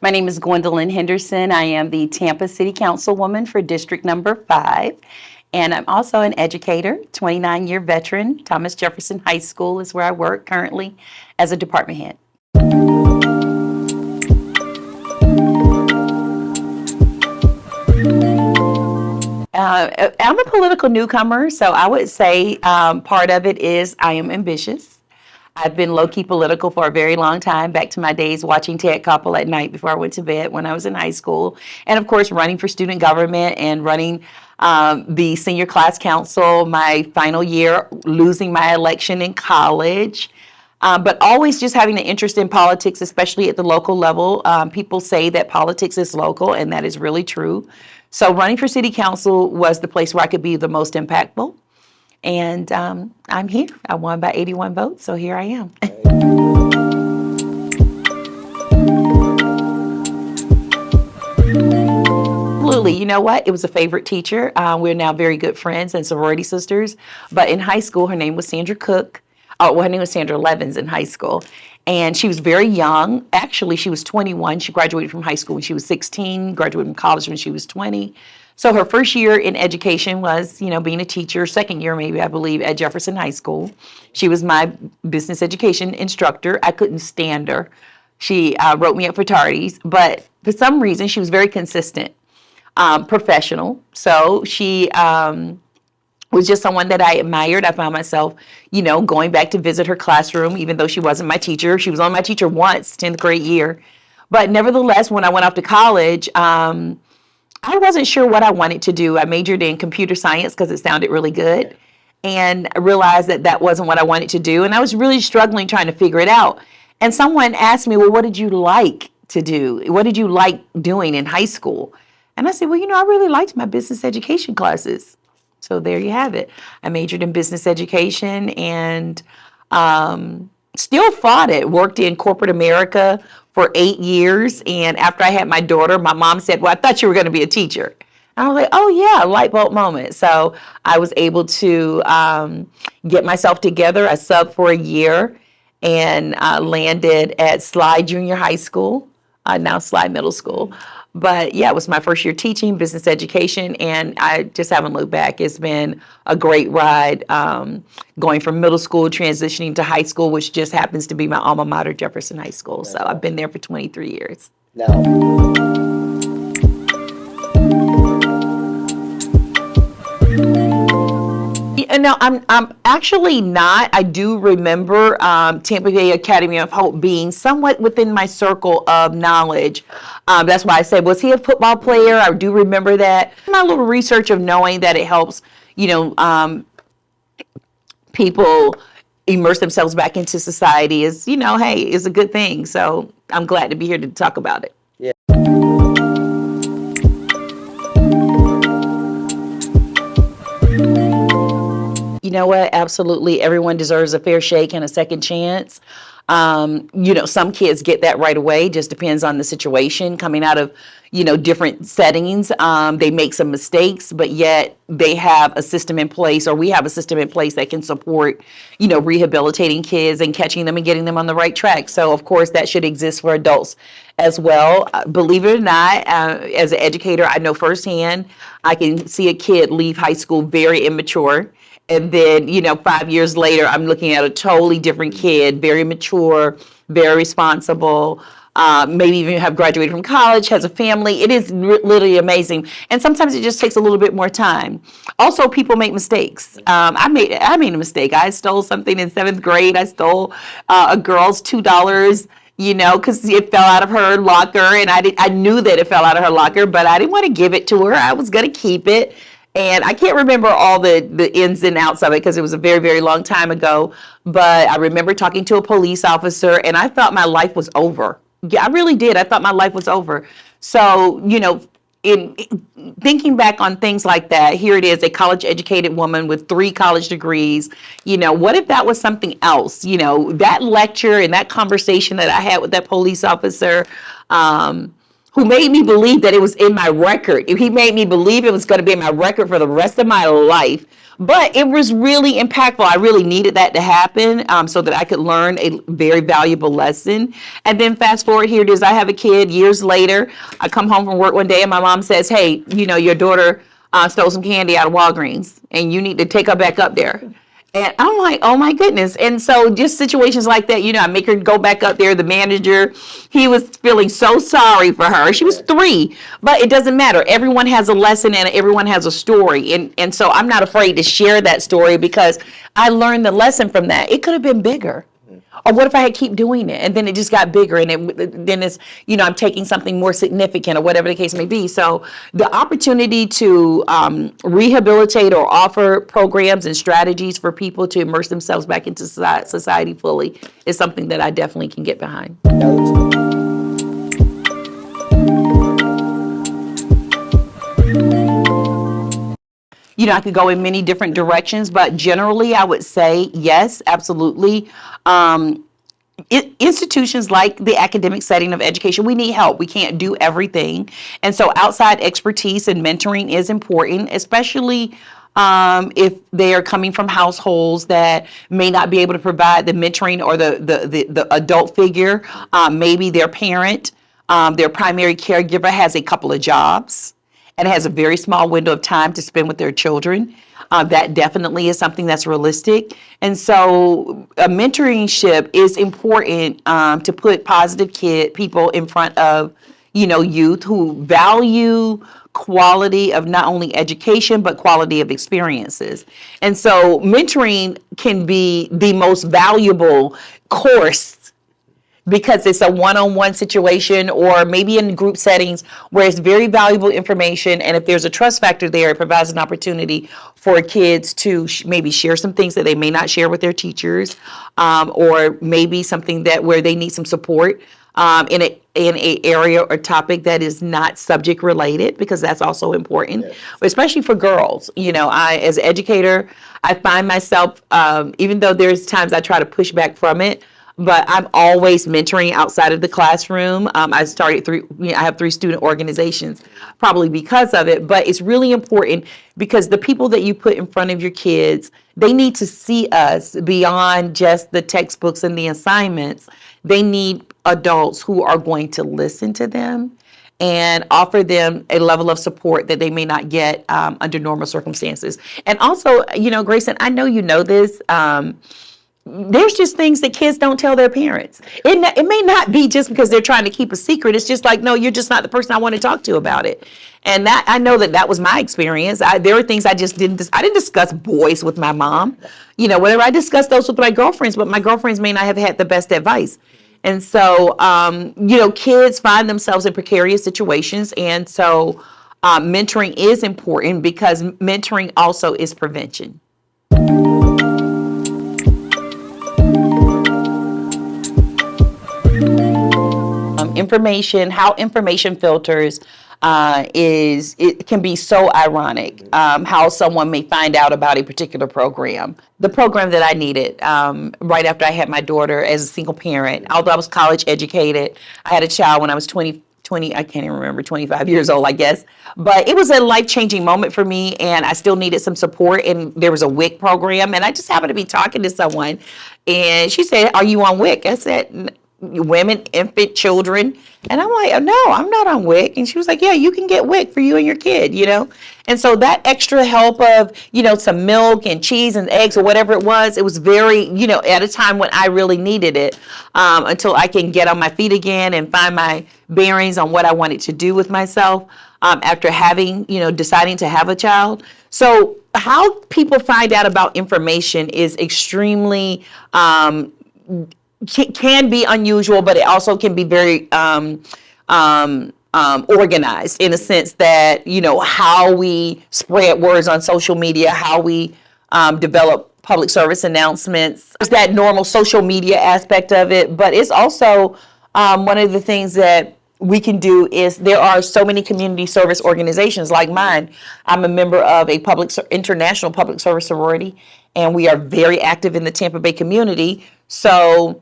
My name is Gwendolyn Henderson. I am the Tampa City Councilwoman for District Number 5. And I'm also an educator, 29-year veteran. Thomas Jefferson High School is where I work currently as a department head. I'm a political newcomer, so I would say part of it is I am ambitious. I've been low-key political for a very long time, back to my days watching Ted Koppel at night before I went to bed when I was in high school. And of course, running for student government and running the senior class council my final year, losing my election in college. But always just having an interest in politics, especially at the local level. People say that politics is local, and that is really true. So running for city council was the place where I could be the most impactful. And I'm here. I won by 81 votes, so here I am. Absolutely. You know what? It was a favorite teacher. We're now very good friends and sorority sisters. But in high school, her name was Sandra Cook. Her name was Sandra Levins in high school. And she was very young. Actually, she was 21. She graduated from high school when she was 16, graduated from college when she was 20. So her first year in education was, being a teacher, second year maybe, I believe, at Jefferson High School. She was my business education instructor. I couldn't stand her. She wrote me up for tardies, but for some reason she was very consistent, professional. So she was just someone that I admired. I found myself, going back to visit her classroom, even though she wasn't my teacher. She was only my teacher once, 10th grade year. But nevertheless, when I went off to college, I wasn't sure what I wanted to do. I majored in computer science because it sounded really good, and I realized that that wasn't what I wanted to do. And I was really struggling trying to figure it out. And someone asked me, well, what did you like to do? What did you like doing in high school? And I said, well, I really liked my business education classes. So there you have it. I majored in business education and still fought it. Worked in corporate America for 8 years. And after I had my daughter, my mom said, well, I thought you were going to be a teacher. And I was like, oh yeah, light bulb moment. So I was able to get myself together. I subbed for a year and landed at Slide Junior High School, now Slide Middle School. But yeah, it was my first year teaching business education, and I just haven't looked back. It's been a great ride, going from middle school, transitioning to high school, which just happens to be my alma mater, Jefferson High School. So I've been there for 23 years. No, I'm actually not. I do remember Tampa Bay Academy of Hope being somewhat within my circle of knowledge. That's why I said, was he a football player? I do remember that. My little research of knowing that it helps, people immerse themselves back into society is, hey, is a good thing. So I'm glad to be here to talk about it. You know what? Absolutely. Everyone deserves a fair shake and a second chance. Some kids get that right away. Just depends on the situation. Coming out of, different settings, they make some mistakes, but yet they have a system in place, or we have a system in place that can support, rehabilitating kids and catching them and getting them on the right track. So, of course, that should exist for adults as well. Believe it or not, as an educator, I know firsthand, I can see a kid leave high school very immature. And then, 5 years later, I'm looking at a totally different kid, very mature, very responsible, maybe even have graduated from college, has a family. It is literally amazing. And sometimes it just takes a little bit more time. Also, people make mistakes. I made a mistake. I stole something in 7th grade. I stole a girl's $2. Because it fell out of her locker, and I knew that it fell out of her locker, but I didn't want to give it to her. I was going to keep it. And I can't remember all the ins and outs of it because it was a very, very long time ago. But I remember talking to a police officer, and I thought my life was over. Yeah, I really did. I thought my life was over. So, in thinking back on things like that, here it is, a college-educated woman with 3 college degrees. What if that was something else? That lecture and that conversation that I had with that police officer, who made me believe that it was in my record. He made me believe it was going to be in my record for the rest of my life. But it was really impactful. I really needed that to happen so that I could learn a very valuable lesson. And then fast forward, here it is. I have a kid years later. I come home from work one day and my mom says, hey, your daughter stole some candy out of Walgreens and you need to take her back up there. And I'm like, oh my goodness. And so just situations like that, I make her go back up there. The manager, he was feeling so sorry for her. She was 3, but it doesn't matter. Everyone has a lesson and everyone has a story. And so I'm not afraid to share that story because I learned the lesson from that. It could have been bigger. Or what if I had keep doing it and then it just got bigger and then it's, I'm taking something more significant or whatever the case may be. So the opportunity to rehabilitate or offer programs and strategies for people to immerse themselves back into society fully is something that I definitely can get behind. I could go in many different directions, but generally I would say yes, absolutely. Institutions like the academic setting of education, we need help. We can't do everything. And so outside expertise and mentoring is important, especially if they are coming from households that may not be able to provide the mentoring or the adult figure. Maybe their parent, their primary caregiver has a couple of jobs and has a very small window of time to spend with their children. That definitely is something that's realistic. And so a mentorship is important to put positive people in front of, youth who value quality of not only education, but quality of experiences. And so mentoring can be the most valuable course because it's a one-on-one situation or maybe in group settings where it's very valuable information. And if there's a trust factor there, it provides an opportunity for kids to maybe share some things that they may not share with their teachers or maybe something where they need some support in a area or topic that is not subject related, because that's also important, yes. Especially for girls. I, as an educator, I find myself, even though there's times I try to push back from it, but I'm always mentoring outside of the classroom. I have 3 student organizations probably because of it, but it's really important because the people that you put in front of your kids, they need to see us beyond just the textbooks and the assignments. They need adults who are going to listen to them and offer them a level of support that they may not get under normal circumstances. And also, Grayson, I know you know this, there's just things that kids don't tell their parents. It may not be just because they're trying to keep a secret. It's just like, no, you're just not the person I want to talk to about it. And that I know that was my experience. There were things I didn't discuss boys with my mom. Whenever I discussed those with my girlfriends, but my girlfriends may not have had the best advice. And so, kids find themselves in precarious situations. And so mentoring is important because mentoring also is prevention. How information filters it can be so ironic, how someone may find out about a particular program. The program that I needed right after I had my daughter as a single parent, although I was college educated, I had a child when I was 20, I can't even remember, 25 years old, I guess. But it was a life-changing moment for me, and I still needed some support, and there was a WIC program, and I just happened to be talking to someone, and she said, are you on WIC? I said, women, infant, children. And I'm like, oh, no, I'm not on WIC. And she was like, yeah, you can get WIC for you and your kid, And so that extra help of, some milk and cheese and eggs or whatever it was very, at a time when I really needed it, until I can get on my feet again and find my bearings on what I wanted to do with myself after having, deciding to have a child. So how people find out about information is extremely can be unusual, but it also can be very organized in a sense that, how we spread words on social media, how we develop public service announcements. There's that normal social media aspect of it, but it's also one of the things that we can do is there are so many community service organizations like mine. I'm a member of a international public service sorority, and we are very active in the Tampa Bay community. So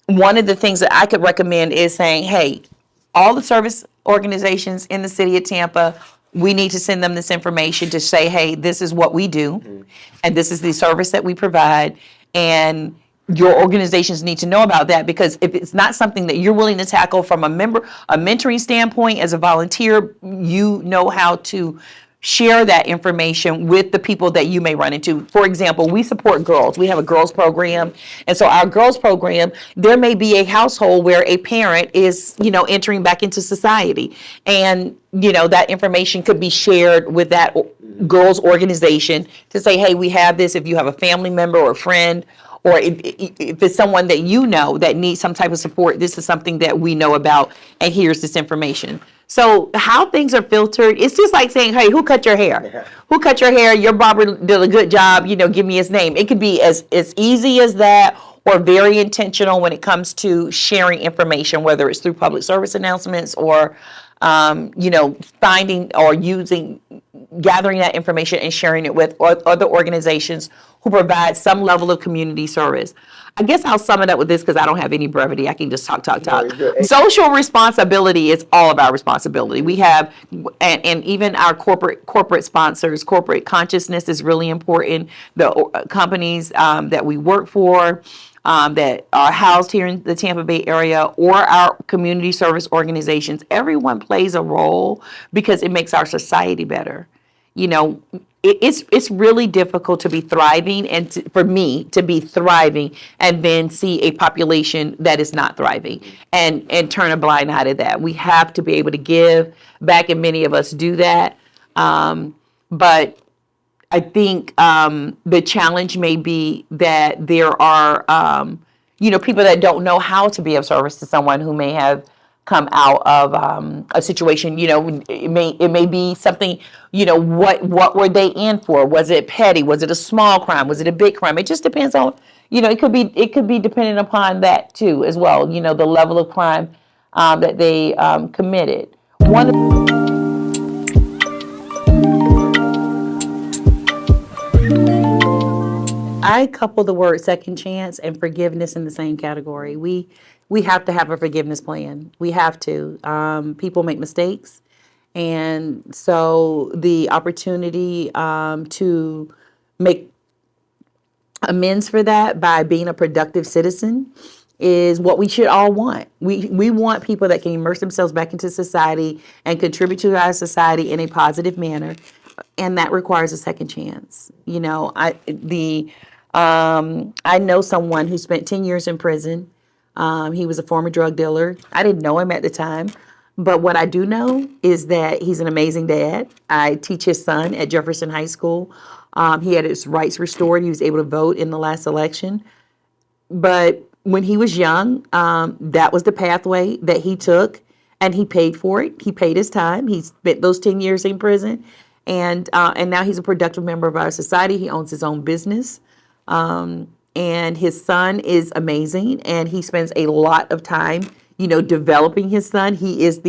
one of the things that I could recommend is saying, hey, all the service organizations in the city of Tampa, we need to send them this information to say, hey, this is what we do, and this is the service that we provide, and your organizations need to know about that, because if it's not something that you're willing to tackle from a mentoring standpoint as a volunteer, you know how to share that information with the people that you may run into. For example, we support girls. We have a girls program. And so our girls program, there may be a household where a parent is, entering back into society. And, that information could be shared with that girls organization to say, hey, we have this. If you have a family member or a friend, or if it's someone that you know that needs some type of support, this is something that we know about, and here's this information. So how things are filtered, it's just like saying, hey, who cut your hair? Yeah. Who cut your hair? Your barber did a good job, give me his name. It could be as easy as that, or very intentional when it comes to sharing information, whether it's through public service announcements or, finding or gathering that information and sharing it with other organizations who provide some level of community service. I guess I'll sum it up with this, because I don't have any brevity. I can just talk. No, social responsibility is all about responsibility. We have, and even our corporate sponsors, corporate consciousness is really important. The companies that we work for, that are housed here in the Tampa Bay area, or our community service organizations, everyone plays a role, because it makes our society better. It's really difficult to be thriving, and for me to be thriving and then see a population that is not thriving, and turn a blind eye to that. We have to be able to give back, and many of us do that. But I think the challenge may be that there are, people that don't know how to be of service to someone who may have come out of a situation. It may be something. What were they in for? Was it petty? Was it a small crime? Was it a big crime? It just depends on. It could be dependent upon that too as well. The level of crime that they committed. I couple the word second chance and forgiveness in the same category. We have to have a forgiveness plan. We have to. People make mistakes. And so the opportunity to make amends for that by being a productive citizen is what we should all want. We want people that can immerse themselves back into society and contribute to our society in a positive manner. And that requires a second chance. I know someone who spent 10 years in prison. He was a former drug dealer. I didn't know him at the time. But what I do know is that he's an amazing dad. I teach his son at Jefferson High School. He had his rights restored. He was able to vote in the last election. But when he was young, that was the pathway that he took, and he paid for it. He paid his time. He spent those 10 years in prison, and now he's a productive member of our society. He owns his own business. And his son is amazing, and he spends a lot of time developing his son. He is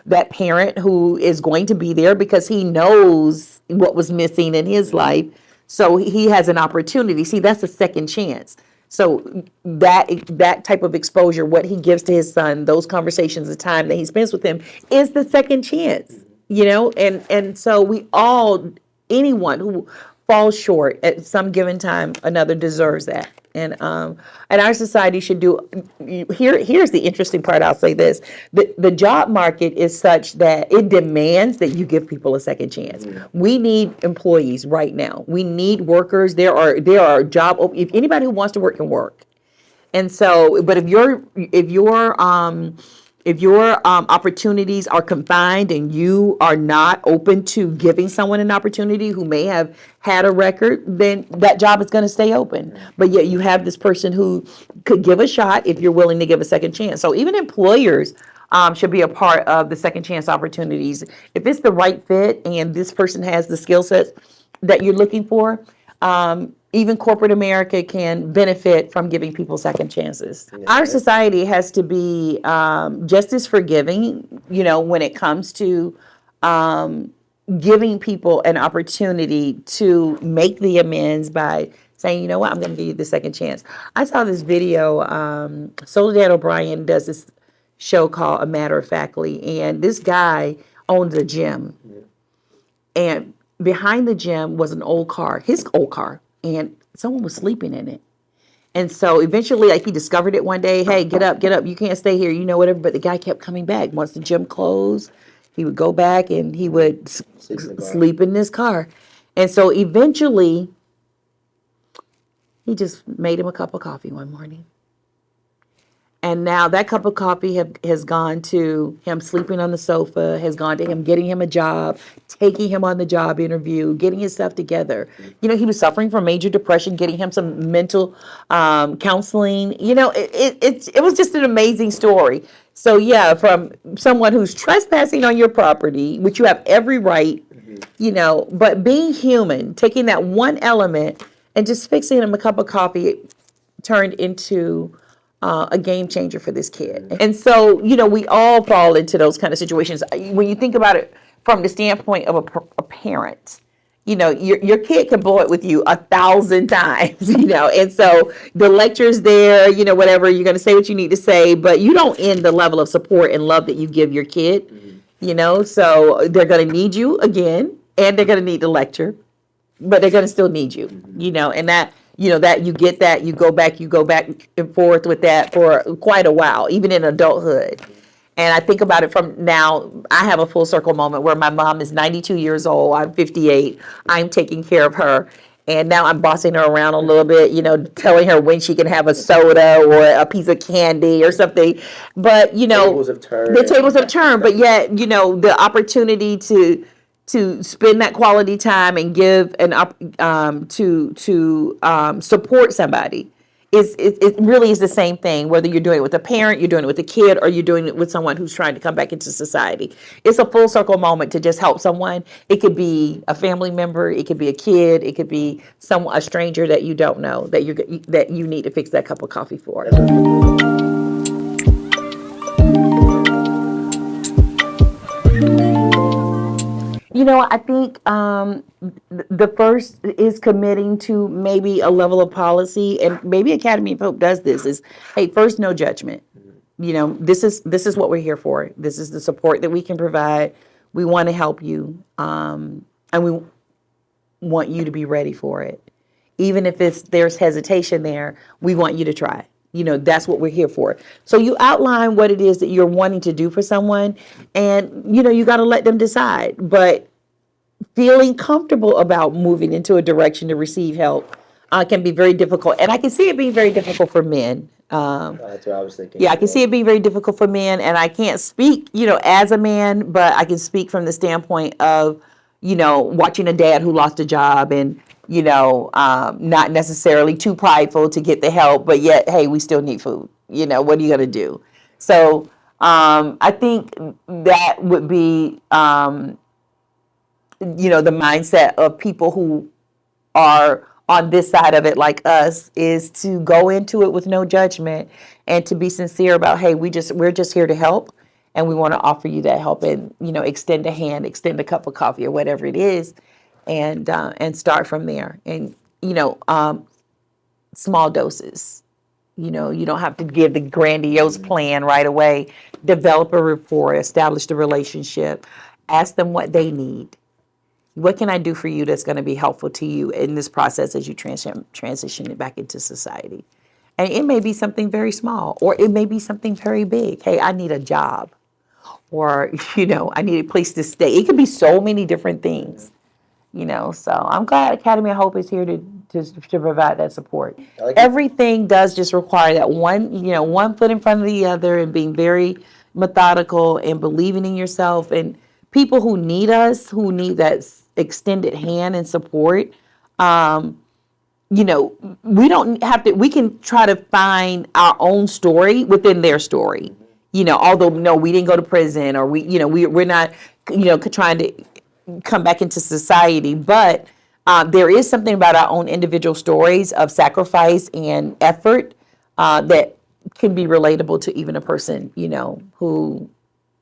that parent who is going to be there because he knows what was missing in his life. So he has an opportunity. See, that's a second chance. So that type of exposure, what he gives to his son, those conversations, the time that he spends with him, is the second chance. And so anyone who falls short at some given time, another deserves that. And our society should do. Here's the interesting part. I'll say this: the job market is such that it demands that you give people a second chance. We need employees right now. We need workers. There are if anybody who wants to work can work. And so, but if your opportunities are confined and you are not open to giving someone an opportunity who may have had a record, then that job is going to stay open. But yet you have this person who could give a shot if you're willing to give a second chance. So even employers should be a part of the second chance opportunities. If it's the right fit and this person has the skill sets that you're looking for, even corporate America can benefit from giving people second chances. Yeah. Our society has to be just as forgiving, when it comes to giving people an opportunity to make the amends by saying, you know what, I'm going to give you the second chance. I saw this video. Soledad O'Brien does this show called A Matter of Factly, and this guy owns a gym, and behind the gym was an old car, his old car, and someone was sleeping in it. And so eventually, like, he discovered it one day. Hey, get up, you can't stay here, whatever. But the guy kept coming back. Once the gym closed, he would go back and he would sleep in this car. And so eventually, he just made him a cup of coffee one morning. And now that cup of coffee has gone to him sleeping on the sofa, has gone to him getting him a job, taking him on the job interview, getting his stuff together. He was suffering from major depression, getting him some mental counseling. It was just an amazing story. So yeah, from someone who's trespassing on your property, which you have every right, but being human, taking that one element and just fixing him a cup of coffee turned into a game changer for this kid. And so, we all fall into those kind of situations. When you think about it from the standpoint of a parent, your kid can blow it with you 1,000 times, and so the lecture's there, whatever, you're going to say what you need to say, but you don't end the level of support and love that you give your kid, so they're going to need you again, and they're going to need the lecture, but they're going to still need you, and that, that you get that, you go back and forth with that for quite a while, even in adulthood. And I think about it from now, I have a full circle moment where my mom is 92 years old, I'm 58, I'm taking care of her. And now I'm bossing her around a little bit, telling her when she can have a soda or a piece of candy or something. But, the tables have turned, but yet, the opportunity to spend that quality time and give to support somebody it really is the same thing, whether you're doing it with a parent, you're doing it with a kid, or you're doing it with someone who's trying to come back into society. It's a full circle moment to just help someone. It could be a family member, it could be a kid, it could be a stranger that you don't know that you need to fix that cup of coffee for. I think the first is committing to maybe a level of policy, and maybe Academy of Hope does this, is, hey, first, no judgment. This is what we're here for. This is the support that we can provide. We want to help you, and we want you to be ready for it. Even if there's hesitation there, we want you to try. That's what we're here for. So you outline what it is that you're wanting to do for someone, and, you got to let them decide. But feeling comfortable about moving into a direction to receive help can be very difficult. And I can see it being very difficult for men. That's what I was thinking. Yeah, I can see it being very difficult for men. And I can't speak, as a man, but I can speak from the standpoint of, watching a dad who lost a job and, not necessarily too prideful to get the help, but yet, hey, we still need food. What are you going to do? So I think that would be, the mindset of people who are on this side of it like us, is to go into it with no judgment and to be sincere about, hey, we're just here to help, and we want to offer you that help, and extend a hand, extend a cup of coffee or whatever it is, and start from there. And small doses. You don't have to give the grandiose plan right away. Develop a rapport, establish the relationship, ask them what they need. What can I do for you that's going to be helpful to you in this process as you transition it back into society? And it may be something very small, or it may be something very big. Hey, I need a job, or, I need a place to stay. It could be so many different things, so I'm glad Academy of Hope is here to provide that support. Everything does just require that one foot in front of the other, and being very methodical and believing in yourself. And people who need us, who need that extended hand and support, we don't have to, we can try to find our own story within their story. Although, no, we didn't go to prison, or we're not, trying to come back into society, but there is something about our own individual stories of sacrifice and effort that can be relatable to even a person, who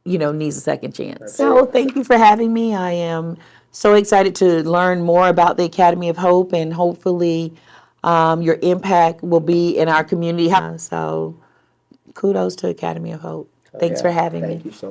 needs a second chance. So thank you for having me. I am so excited to learn more about the Academy of Hope, and hopefully your impact will be in our community. So kudos to Academy of Hope. Thanks for having me. Thank you so much.